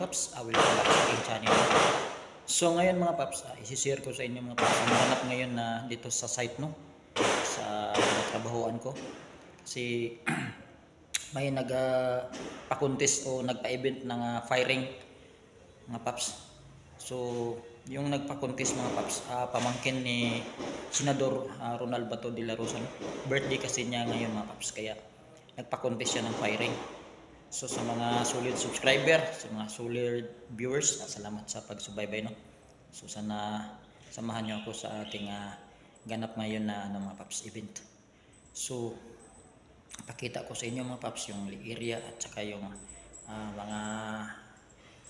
paps, welcome back sa aking channel. So ngayon mga paps, isi-share ko sa inyo mga paps ang ganap ngayon na dito sa site, no, sa trabahoan ko. Kasi may nagpa-contest o nagpa-event ng firing mga paps. So yung nagpa-contest mga paps, pamangkin ni Senador Ronald Bato de la Rosa, no? Birthday kasi niya ngayon mga paps, kaya nagpa-contest siya ng firing. So sa mga solid subscriber, sa mga solid viewers, salamat sa pagsubaybay, no. So sana samahan niyo ako sa ating ganap ngayon na mga paps event. So pakita ko sa inyo mga paps yung area at saka yung mga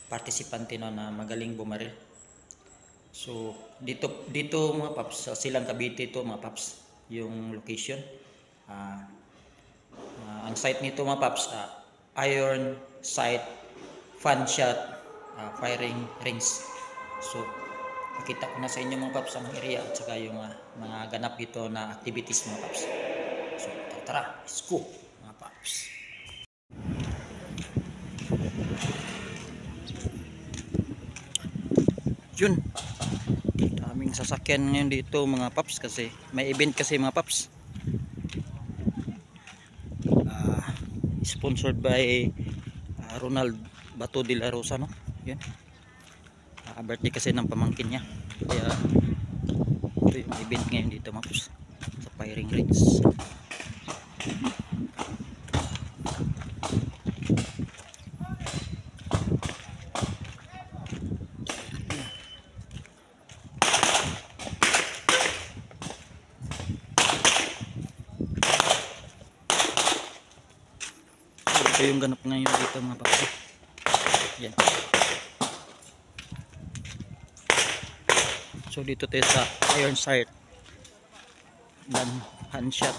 partisipante, no, na magaling bumaril. So dito mga paps sa Silang Cavite ito mga paps yung location. Ang site nito mga paps, iron sight fun shot firing range. So pakita ko na sa inyo mga paps ang area at saka yung mga ganap dito na activities mga paps. So tara, let's go mga paps. Yun, daming sasakyan ngayon dito mga paps kasi may event kasi mga paps. Sponsored by Ronald Bato de la Rosa, no. Yan. Birthday kasi ng pamangkin niya. Kaya ito yung event ngayon dito mga paps sa firing range. Ito yung ganap ngayon dito mga paps. Yan. So dito tayo sa iron sight dan hand shot.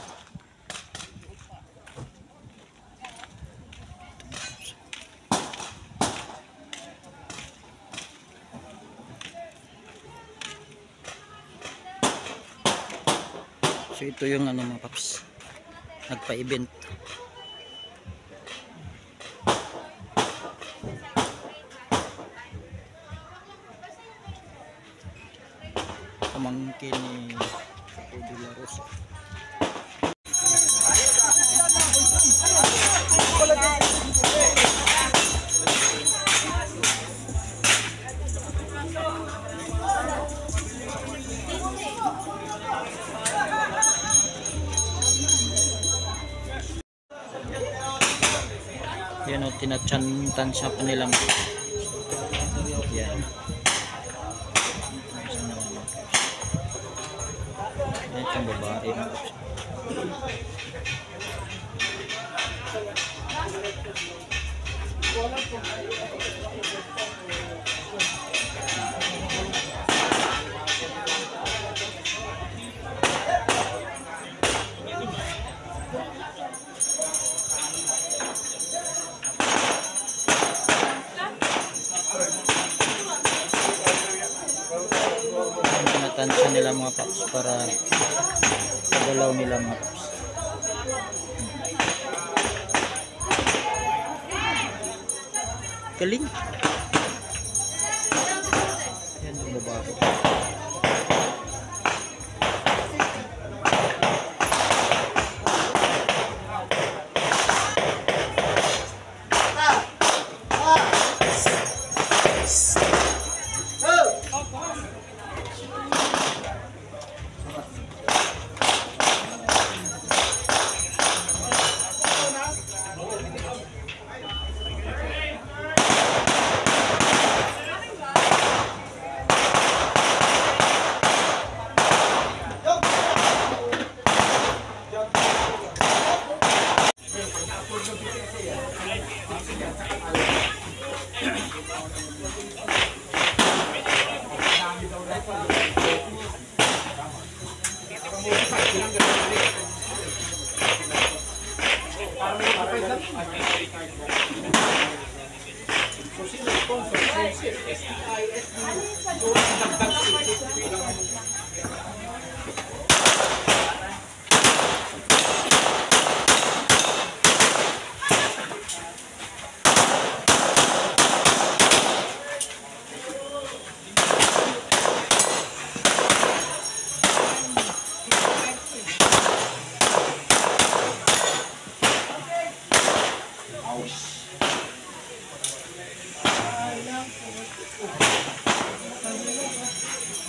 So ito yung mga paps, nagpa-event. Pamangkin ni Bato de la Rosa. Yan o, tinachantan siya pa nilang. Yan. Yan yung babae. Tinatansya nila mga paps para pagalaw nila mga paps. Galing. Yan ang babae.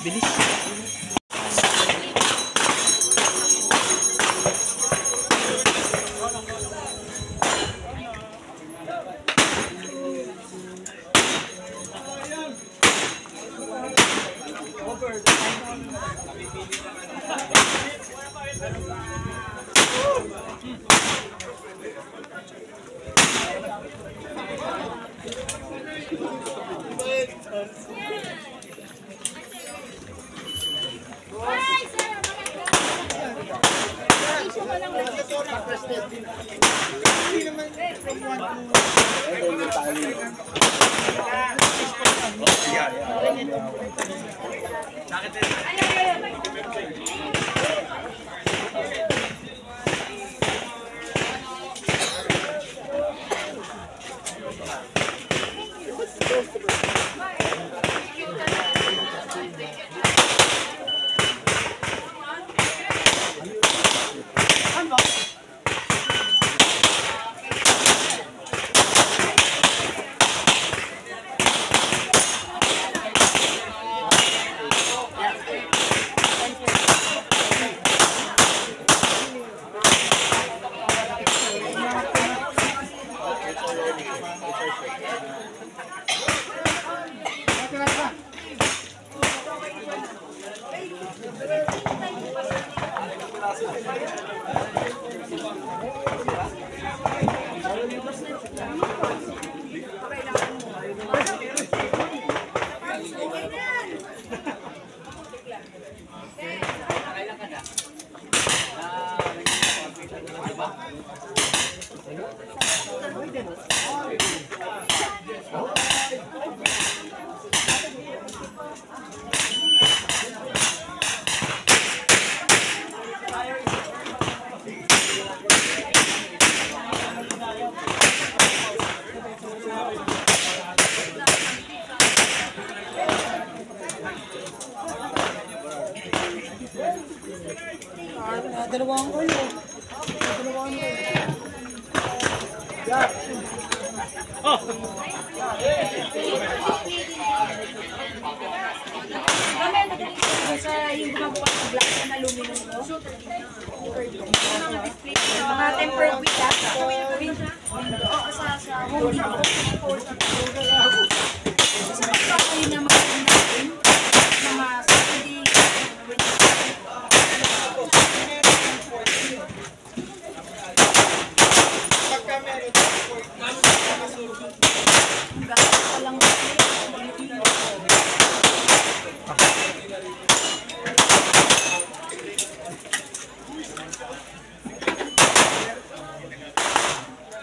Bilis. Dalawang ulo. Dalawang ulo. Yeah. Oh. Sa yung gumagawa ng black na aluminum ko. Mga tempered with that. Oo, sa Home Depot. Sa pagkakain na magandang natin. Mga Saturday.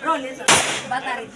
Roles, bata rin.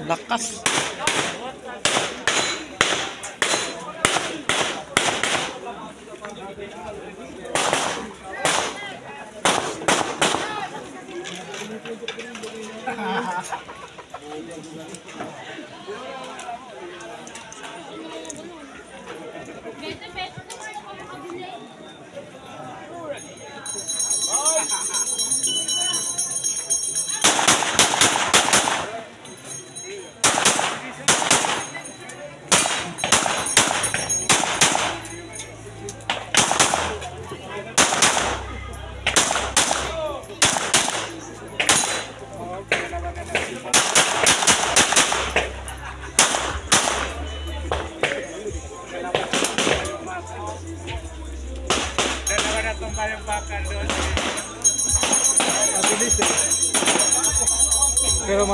Lakas.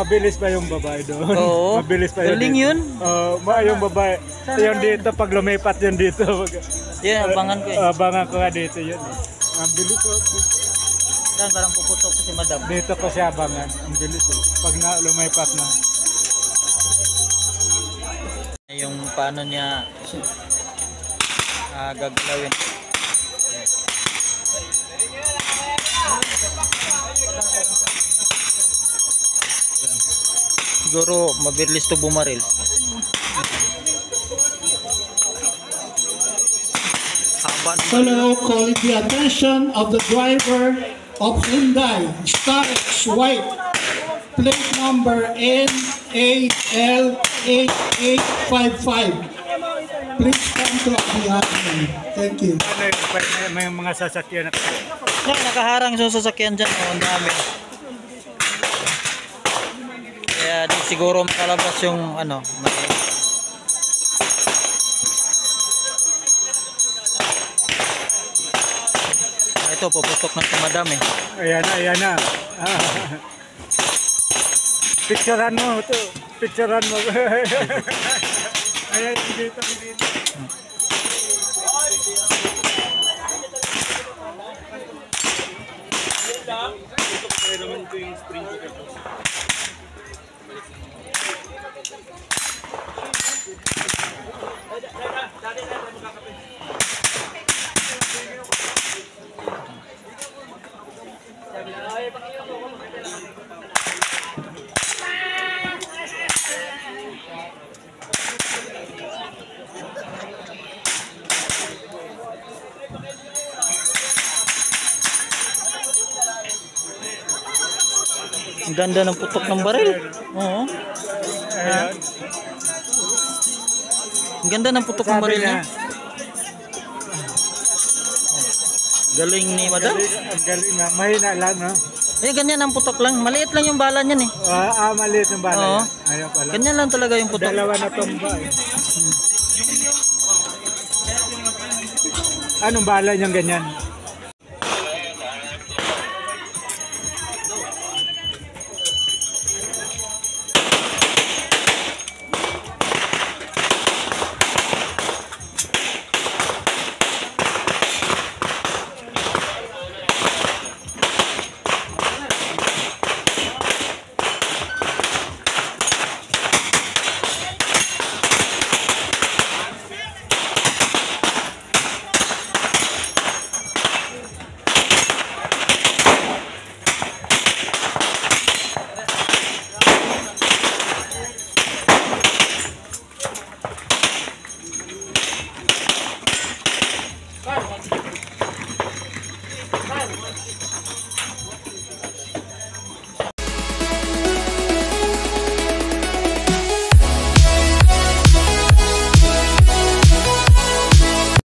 mabilis pa yung babae doon. Oo. Mabilis pa yun. Galing dito. yun. Yung babae. Yung dito, pag lumipat yun dito. Yan, abangan ko eh. Abangan ko nga dito yun. Ang bilis ko. Yan, parang puputok ko si madam. Dito ko siya abangan. Ang bilis oh. Pag lumipat na. Yung paano niya gagalawin. Siguro mabilis to bumaril. Haba naman. So now calling the attention of the driver of Hyundai Starex White, plate number N8L8855. Please come to Abiyahan. Thank you. May mga sasakyan na. Yan, nakaharang sa sasakyan dyan. Oh, ang dami. Kaya di siguro makalabas yung ano. Ito, puputok na si madam eh. Ayan na. Picturean mo ito. Picturean mo. Ayan, dito. Ang ganda ng putok ng baril. Oo. Ayan. Ang ganda ng putok ng baril niya. Galing ni madam. Ang galing na. Mahina lang, no? Eh, ganyan ang putok lang. Maliit lang yung bala niyan eh. Maliit yung bala. Oo. Ayaw pala. Ganyan lang talaga yung putok. Dalawa na tumba eh. Anong bala niyang ganyan?